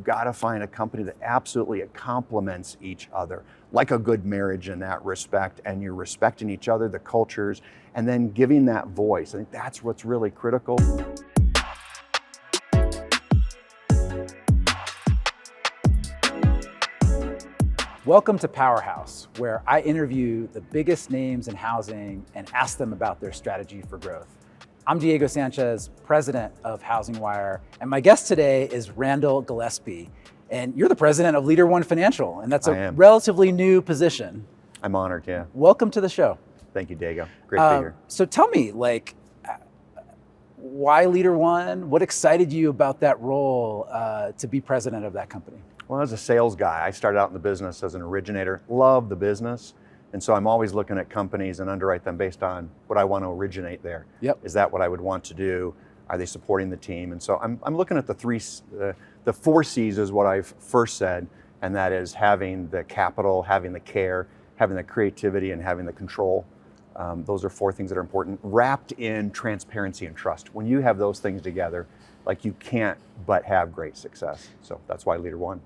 you've got to find a company that absolutely complements each other, like a good marriage in that respect, and you're respecting each other, the cultures, and then giving that voice. I think that's what's really critical. Welcome to Powerhouse, where I interview the biggest names in housing and ask them about their strategy for growth. I'm Diego Sanchez, president of HousingWire, and my guest today is Randell Gillespie. And you're the president of LeaderOne Financial, and that's a relatively new position. I'm honored, yeah. Welcome to the show. Thank you, Diego. Great to be here. So tell me, why LeaderOne? What excited you about that role to be president of that company? Well, as a sales guy, I started out in the business as an originator, love the business. And so I'm always looking at companies and underwrite them based on what I want to originate there. Yep. Is that what I would want to do? Are they supporting the team? And so I'm looking at the 4 C's is what I've first said, and that is having the capital, having the care, having the creativity, and having the control. Those are 4 things that are important, wrapped in transparency and trust. When you have those things together, you can't but have great success. So that's why LeaderOne.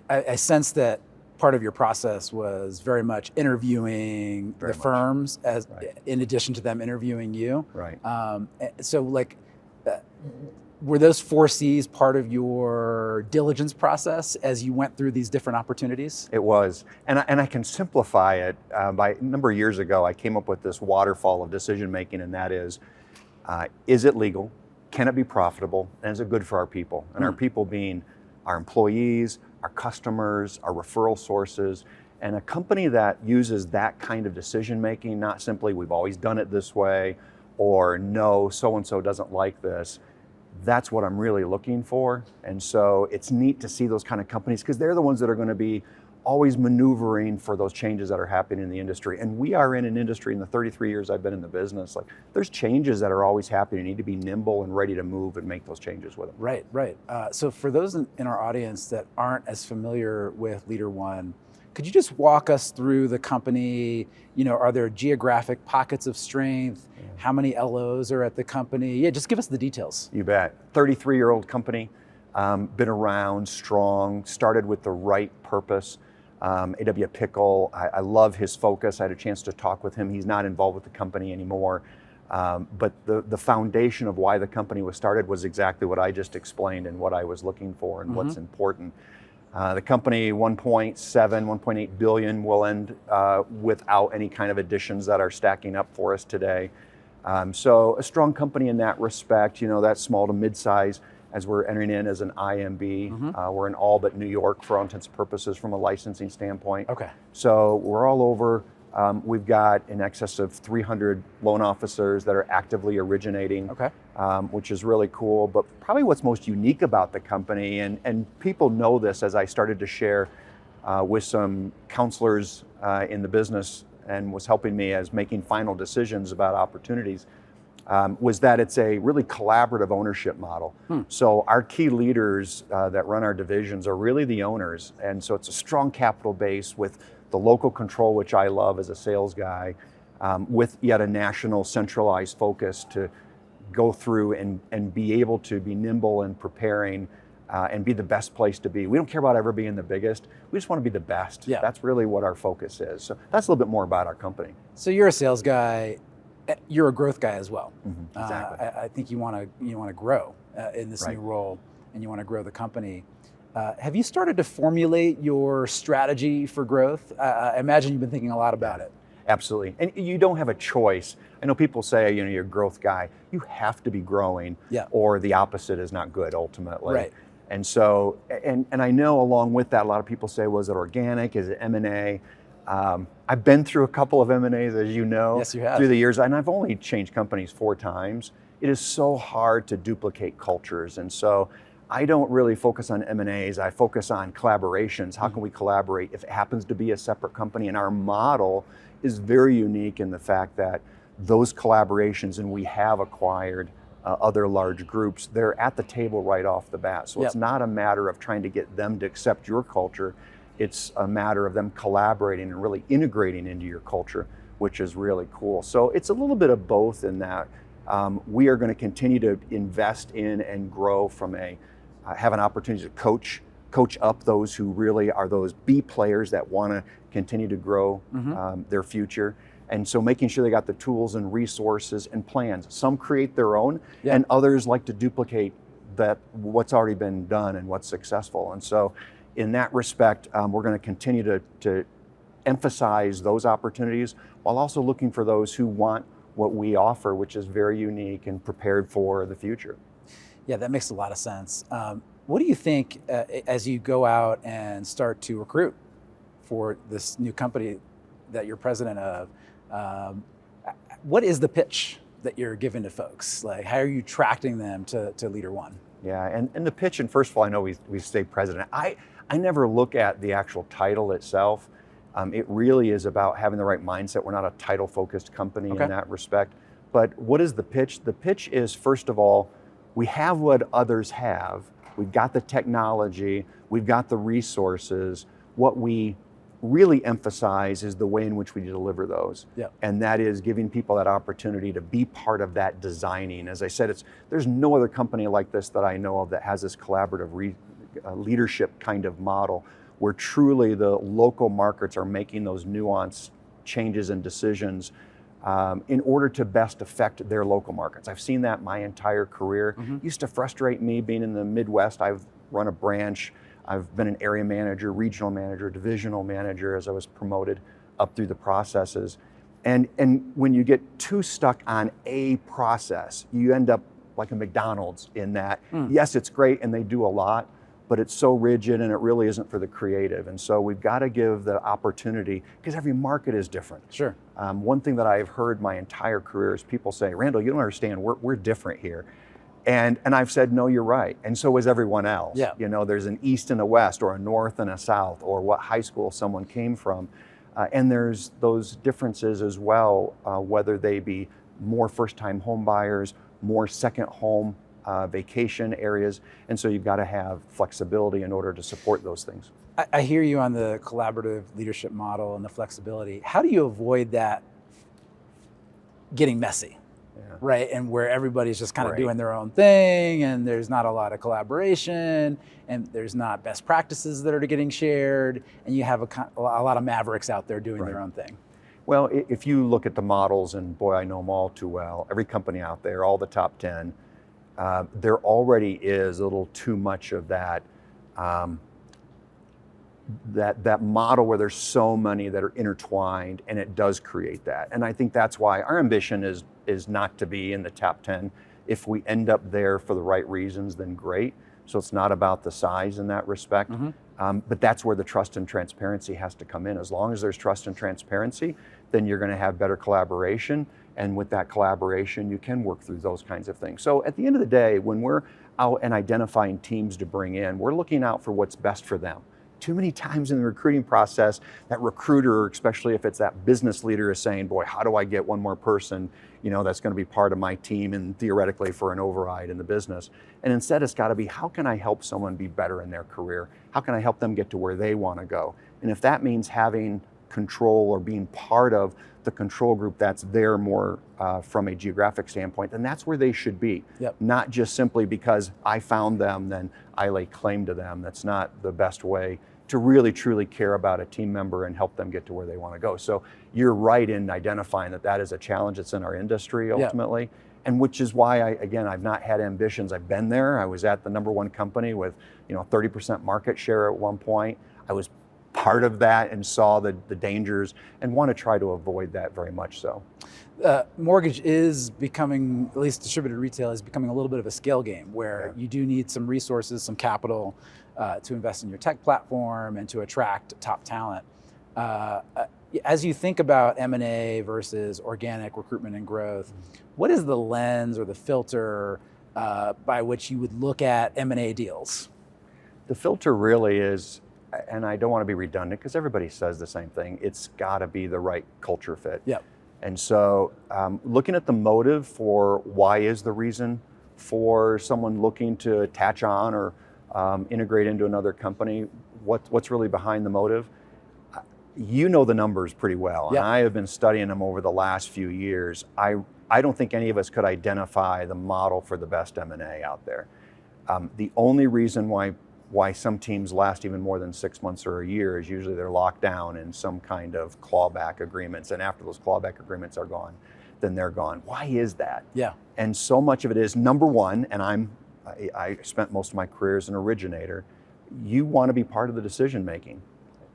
I sense that part of your process was very much interviewing the firms in addition to them interviewing you. Right. Were those 4 C's part of your diligence process as you went through these different opportunities? It was, and I can simplify it. By a number of years ago, I came up with this waterfall of decision making, and that is it legal? Can it be profitable? And is it good for our people? And our people being our employees, our customers, our referral sources. And a company that uses that kind of decision making, not simply we've always done it this way, or no, so-and-so doesn't like this, that's what I'm really looking for. And so it's neat to see those kind of companies because they're the ones that are going to be always maneuvering for those changes that are happening in the industry. And we are in an industry, in the 33 years I've been in the business, there's changes that are always happening. You need to be nimble and ready to move and make those changes with them. Right. So for those in our audience that aren't as familiar with LeaderOne, could you just walk us through the company? Are there geographic pockets of strength? Yeah. How many LOs are at the company? Yeah, just give us the details. You bet. 33-year-old company, been around, strong, started with the right purpose. A.W. Pickle, I love his focus. I had a chance to talk with him. He's not involved with the company anymore. But the foundation of why the company was started was exactly what I just explained and what I was looking for and what's important. The company, 1.8 billion will end without any kind of additions that are stacking up for us today. So a strong company in that respect, that's small to mid-size. As we're entering in as an IMB. We're in all but New York for all intents and purposes from a licensing standpoint. Okay. So we're all over. We've got in excess of 300 loan officers that are actively originating, which is really cool. But probably what's most unique about the company, and people know this as I started to share with some counselors in the business and was helping me as making final decisions about opportunities, was that it's a really collaborative ownership model. So our key leaders that run our divisions are really the owners. And so it's a strong capital base with the local control, which I love as a sales guy, with yet a national centralized focus to go through and be able to be nimble and preparing and be the best place to be. We don't care about ever being the biggest. We just want to be the best. Yeah. That's really what our focus is. So that's a little bit more about our company. So you're a sales guy. You're a growth guy as well. Exactly. I think you want to grow in this new role, and you want to grow the company. Have you started to formulate your strategy for growth? I imagine you've been thinking a lot about it. Absolutely, and you don't have a choice. I know people say, you're a growth guy. You have to be growing, or the opposite is not good ultimately. Right. And so, and I know along with that, a lot of people say, was it organic? Is it M&A? I've been through a couple of M&As, as you know, yes, you have. Through the years, and I've only changed companies 4 times. It is so hard to duplicate cultures, and so I don't really focus on M&As. I focus on collaborations. How can we collaborate if it happens to be a separate company? And our model is very unique in the fact that those collaborations, and we have acquired other large groups, they're at the table right off the bat. So it's not a matter of trying to get them to accept your culture. It's a matter of them collaborating and really integrating into your culture, which is really cool. So it's a little bit of both in that we are going to continue to invest in and grow from have an opportunity to coach coach up those who really are those B players that want to continue to grow their future. And so making sure they got the tools and resources and plans. Some create their own, and others like to duplicate what's already been done and what's successful. And so in that respect, we're going to continue to emphasize those opportunities while also looking for those who want what we offer, which is very unique and prepared for the future. Yeah, that makes a lot of sense. What do you think as you go out and start to recruit for this new company that you're president of? What is the pitch that you're giving to folks? Like, how are you attracting them to LeaderOne? Yeah, and the pitch, and first of all, I know we say president. I never look at the actual title itself. It really is about having the right mindset. We're not a title-focused company in that respect. But what is the pitch? The pitch is, first of all, we have what others have. We've got the technology. We've got the resources. What we really emphasize is the way in which we deliver those. And that is giving people that opportunity to be part of that designing. As I said, there's no other company like this that I know of that has this collaborative leadership kind of model, where truly the local markets are making those nuanced changes and decisions in order to best affect their local markets. I've seen that my entire career. It used to frustrate me being in the Midwest. I've run a branch. I've been an area manager, regional manager, divisional manager as I was promoted up through the processes. And when you get too stuck on a process, you end up like a McDonald's in that, yes, it's great and they do a lot, but it's so rigid and it really isn't for the creative. And so we've got to give the opportunity, because every market is different. Sure. One thing that I've heard my entire career is people say, Randall, you don't understand, we're different here. And I've said, no, you're right. And so is everyone else. You know, there's an east and a west, or a north and a south, or what high school someone came from. And there's those differences as well, whether they be more first-time home buyers, more second home vacation areas. And so you've got to have flexibility in order to support those things. I hear you on the collaborative leadership model and the flexibility. How do you avoid that getting messy? Right, and where everybody's just kind of doing their own thing, and there's not a lot of collaboration, and there's not best practices that are getting shared, and you have a lot of mavericks out there doing their own thing. Well, if you look at the models, and boy, I know them all too well, every company out there, all the top 10, there already is a little too much of that that model where there's so many that are intertwined, and it does create that. And I think that's why our ambition is not to be in the top 10. If we end up there for the right reasons, then great. So it's not about the size in that respect. But that's where the trust and transparency has to come in. As long as there's trust and transparency, then you're going to have better collaboration. And with that collaboration, you can work through those kinds of things. So at the end of the day, when we're out and identifying teams to bring in, we're looking out for what's best for them. Too many times in the recruiting process, that recruiter, especially if it's that business leader, is saying, boy, how do I get one more person, you know, that's going to be part of my team and theoretically for an override in the business. And instead it's got to be, how can I help someone be better in their career? How can I help them get to where they want to go? And if that means having control or being part of the control group that's there more from a geographic standpoint, then that's where they should be. Not just simply because I found them, then I lay claim to them. That's not the best way to really truly care about a team member and help them get to where they want to go. So you're right in identifying that is a challenge that's in our industry ultimately. And which is why I've not had ambitions. I've been there. I was at the #1 company with 30% market share at one point. I was part of that and saw the dangers and want to try to avoid that very much so. Mortgage is becoming, at least distributed retail is becoming a little bit of a scale game where you do need some resources, some capital to invest in your tech platform and to attract top talent. As you think about M&A versus organic recruitment and growth, what is the lens or the filter by which you would look at M&A deals? The filter really is, and I don't want to be redundant because everybody says the same thing, it's got to be the right culture fit. And so looking at the motive for why is the reason for someone looking to attach on or integrate into another company, what's really behind the motive? You know the numbers pretty well, and I have been studying them over the last few years. I don't think any of us could identify the model for the best M&A out there. The only reason why why some teams last even more than 6 months or a year is usually they're locked down in some kind of clawback agreements. And after those clawback agreements are gone, then they're gone. Why is that? Yeah. And so much of it is, number one, and I spent most of my career as an originator, you want to be part of the decision making,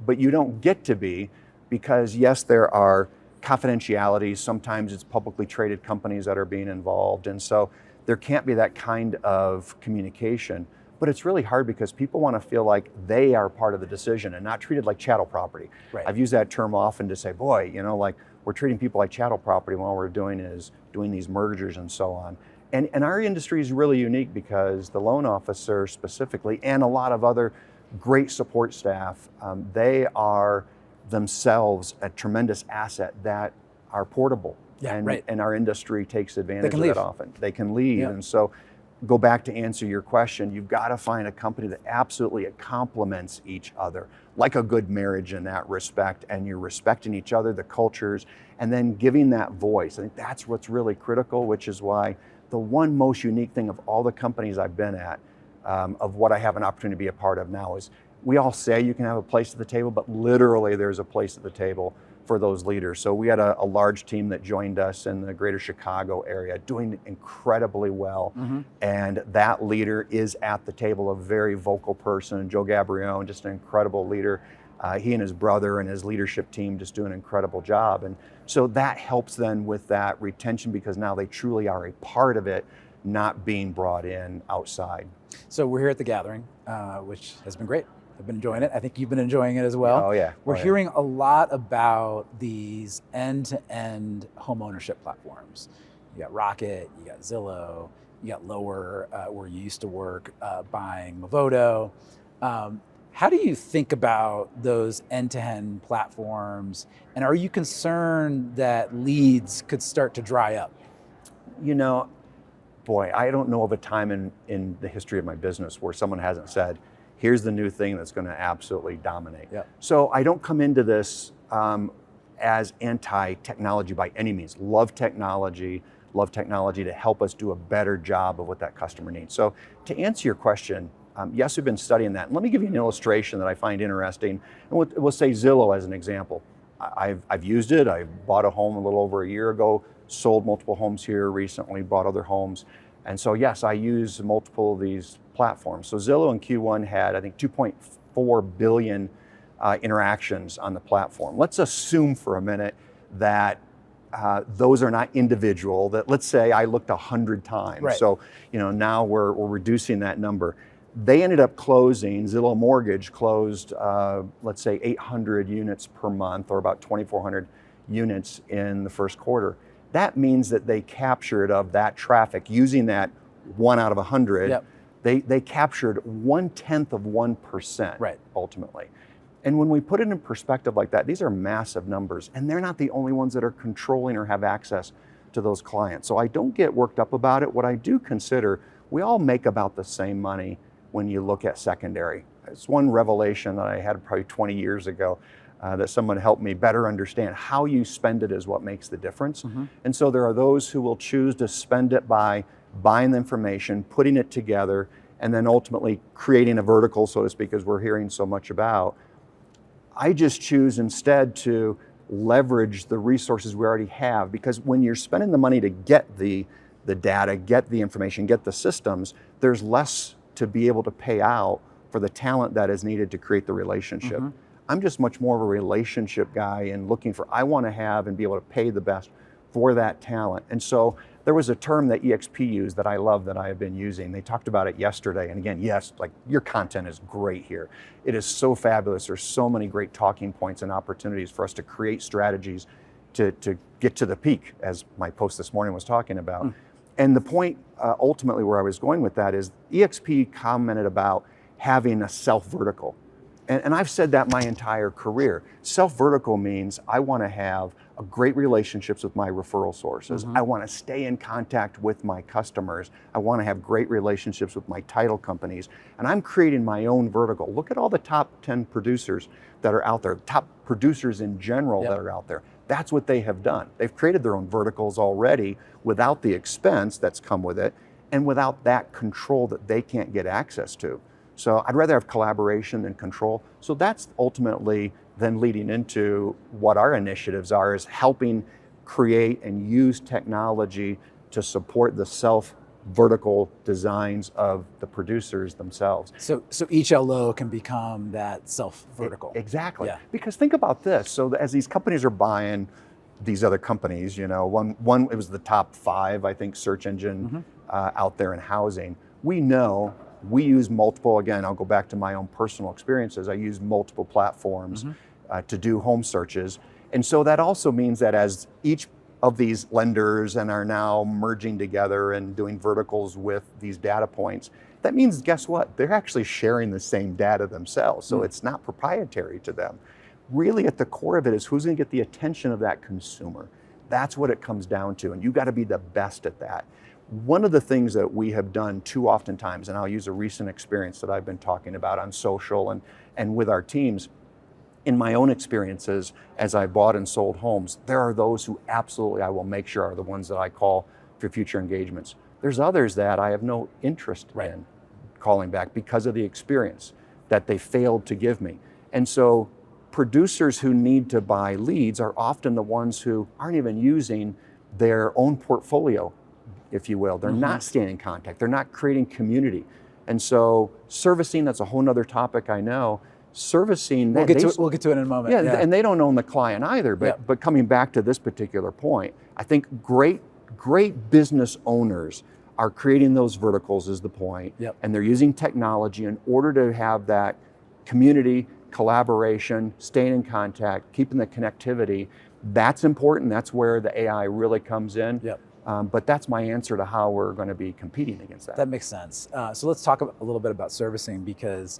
but you don't get to be, because yes, there are confidentialities. Sometimes it's publicly traded companies that are being involved. And so there can't be that kind of communication. But it's really hard because people want to feel like they are part of the decision and not treated like chattel property. Right. I've used that term often to say, boy, like we're treating people like chattel property when all we're doing is doing these mergers and so on. And our industry is really unique because the loan officer specifically, and a lot of other great support staff, they are themselves a tremendous asset that are portable. Yeah, and, right. and our industry takes advantage of leave. that often. They can leave. Yeah. And so go back to answer your question, you've got to find a company that absolutely complements each other, like a good marriage in that respect, and you're respecting each other, the cultures, and then giving that voice. I think that's what's really critical, which is why the one most unique thing of all the companies I've been at, of what I have an opportunity to be a part of now, is we all say you can have a place at the table, but literally there's a place at the table for those leaders. So we had a large team that joined us in the greater Chicago area, doing incredibly well. Mm-hmm. And that leader is at the table, a very vocal person, Joe Gabrione, just an incredible leader. He and his brother and his leadership team just do an incredible job. And so that helps then with that retention, because now they truly are a part of it, not being brought in outside. So we're here at the gathering, which has been great. I've been enjoying it. I think you've been enjoying it as well. Oh yeah. We're hearing a lot about these end-to-end home ownership platforms. You got Rocket, you got Zillow, you got Lower, where you used to work, buying Movoto. How do you think about those end-to-end platforms? And are you concerned that leads could start to dry up? Boy, I don't know of a time in the history of my business where someone hasn't said, here's the new thing that's going to absolutely dominate. Yep. So I don't come into this as anti-technology by any means. Love technology to help us do a better job of what that customer needs. So to answer your question, yes, we've been studying that. And let me give you an illustration that I find interesting. And we'll say Zillow as an example. I've used it. I bought a home a little over a year ago, sold multiple homes here recently, bought other homes. And so yes, I use multiple of these platforms. So Zillow in Q1 had, I think, 2.4 billion interactions on the platform. Let's assume for a minute that those are not individual, that let's say I looked 100 times. Right. So now we're reducing that number. They ended up closing, Zillow Mortgage closed, let's say 800 units per month, or about 2,400 units in the first quarter. That means that they captured of that traffic, using that 1 out of 100, Yep. they captured 0.1%, Right. ultimately. And when we put it in perspective like that, these are massive numbers, and they're not the only ones that are controlling or have access to those clients. So I don't get worked up about it. What I do consider, we all make about the same money when you look at secondary. It's one revelation that I had probably 20 years ago, that someone helped me better understand how you spend it is what makes the difference. Mm-hmm. And so there are those who will choose to spend it by buying the information, putting it together, and then ultimately creating a vertical, so to speak, as we're hearing so much about. I just choose instead to leverage the resources we already have, because when you're spending the money to get the data, get the information, get the systems, there's less to be able to pay out for the talent that is needed to create the relationship. Mm-hmm. I'm just much more of a relationship guy and looking for, I want to have and be able to pay the best for that talent. And so there was a term that EXP used that I love, that I have been using. They talked about it yesterday. And again, yes, like, your content is great here. It is so fabulous. There's so many great talking points and opportunities for us to create strategies to get to the peak, as my post this morning was talking about. Mm. And the point ultimately where I was going with that is EXP commented about having a self-vertical. And I've said that my entire career. Self-vertical means I want to have a great relationships with my referral sources. Mm-hmm. I want to stay in contact with my customers. I want to have great relationships with my title companies. And I'm creating my own vertical. Look at all the top 10 producers that are out there, top producers in general. Yep. That are out there. That's what they have done. They've created their own verticals already without the expense that's come with it, and without that control that they can't get access to. So I'd rather have collaboration than control. So that's ultimately then leading into what our initiatives are, is helping create and use technology to support the vertical designs of the producers themselves. So each LO can become that self-vertical. Exactly. Yeah. Because think about this. So as these companies are buying these other companies, one it was the top 5, I think, search engine out there in housing. We use multiple, again, I'll go back to my own personal experiences. I use multiple platforms to do home searches. And so that also means that as each of these lenders and are now merging together and doing verticals with these data points, that means, guess what? They're actually sharing the same data themselves. So it's not proprietary to them. Really at the core of it is who's gonna get the attention of that consumer. That's what it comes down to, and you gotta be the best at that. One of the things that we have done too oftentimes, and I'll use a recent experience that I've been talking about on social and with our teams, in my own experiences, as I bought and sold homes, there are those who absolutely I will make sure are the ones that I call for future engagements. There's others that I have no interest in calling back because of the experience that they failed to give me. And so producers who need to buy leads are often the ones who aren't even using their own portfolio, if you will. They're not staying in contact. They're not creating community. And so servicing, that's a whole nother topic I know. Servicing, we'll get to it in a moment. Yeah, and they don't own the client either. But coming back to this particular point, I think great business owners are creating those verticals is the point, and they're using technology in order to have that community, collaboration, staying in contact, keeping the connectivity. That's important. That's where the AI really comes in. But that's my answer to how we're going to be competing against that. That makes sense. So let's talk a little bit about servicing, because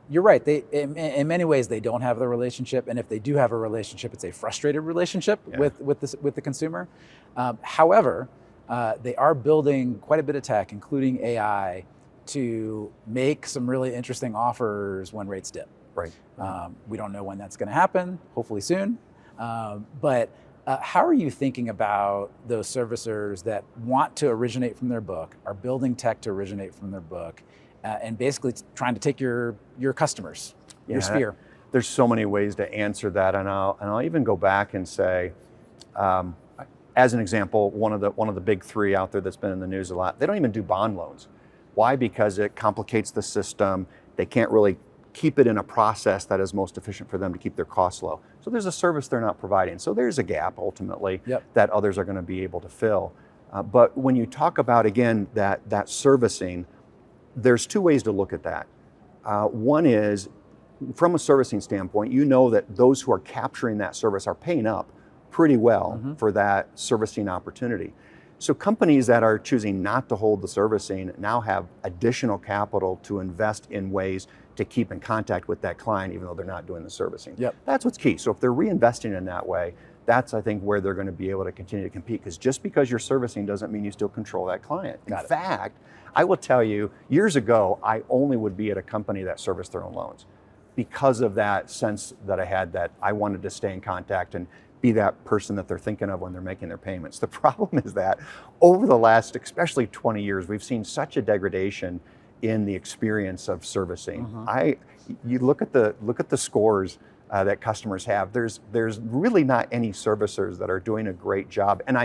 you're right. In many ways, they don't have the relationship, and if they do have a relationship, it's a frustrated relationship with the consumer. However, they are building quite a bit of tech, including AI, to make some really interesting offers when rates dip. We don't know when that's going to happen. Hopefully soon. But how are you thinking about those servicers that want to originate from their book, are building tech to originate from their book, and basically trying to take your customers, your sphere? There's so many ways to answer that, and I'll even go back and say, as an example, one of the big 3 out there that's been in the news a lot, they don't even do bond loans. Why? Because it complicates the system. They can't really keep it in a process that is most efficient for them to keep their costs low. So there's a service they're not providing. So there's a gap ultimately that others are going to be able to fill. But when you talk about, again, that servicing, there's 2 ways to look at that. One is, from a servicing standpoint, you know that those who are capturing that service are paying up pretty well for that servicing opportunity. So companies that are choosing not to hold the servicing now have additional capital to invest in ways to keep in contact with that client, even though they're not doing the servicing. That's what's key. So if they're reinvesting in that way, that's, I think, where they're going to be able to continue to compete, because just because you're servicing doesn't mean you still control that client. In fact, I will tell you, years ago, I only would be at a company that serviced their own loans because of that sense that I had that I wanted to stay in contact and be that person that they're thinking of when they're making their payments. The problem is that over the last, especially 20 years, we've seen such a degradation in the experience of servicing. You look at the scores that customers have. There's really not any servicers that are doing a great job, and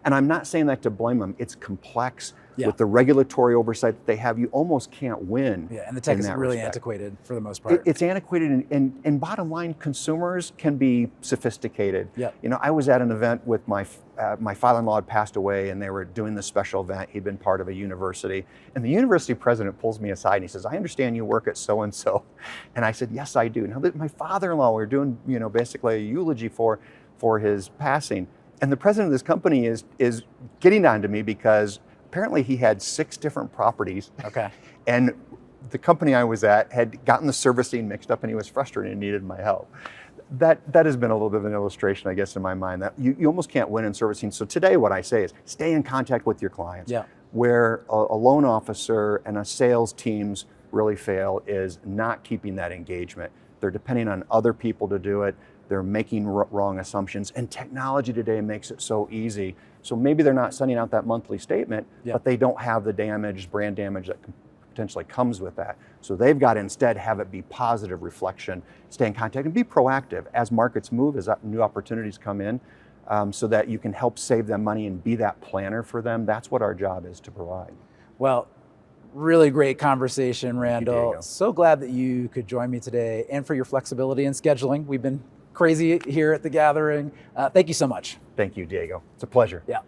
I'm not saying that to blame them. It's complex with the regulatory oversight that they have. You almost can't win. And the tech is really antiquated for the most part. It's antiquated, and bottom line, consumers can be sophisticated. I was at an event with my father-in-law had passed away, and they were doing this special event. He'd been part of a university, and the university president pulls me aside and he says, "I understand you work at so-and-so." And I said, "Yes, I do." Now, my father-in-law, we were doing, basically a eulogy for his passing. And the president of this company is getting on to me because apparently he had 6 different properties. And the company I was at had gotten the servicing mixed up, and he was frustrated and needed my help. That has been a little bit of an illustration, I guess, in my mind, that you almost can't win in servicing. So today what I say is stay in contact with your clients. Where a loan officer and a sales teams really fail is not keeping that engagement. They're depending on other people to do it. They're making wrong assumptions, and technology today makes it so easy. So maybe they're not sending out that monthly statement, but they don't have the brand damage that potentially comes with that. So they've got to instead have it be positive reflection, stay in contact, and be proactive as markets move, as new opportunities come in, so that you can help save them money and be that planner for them. That's what our job is to provide. Well, really great conversation, Thank you, Randall. Diego. So glad that you could join me today and for your flexibility in scheduling. We've been crazy here at the gathering. Thank you so much. Thank you, Diego. It's a pleasure. Yeah.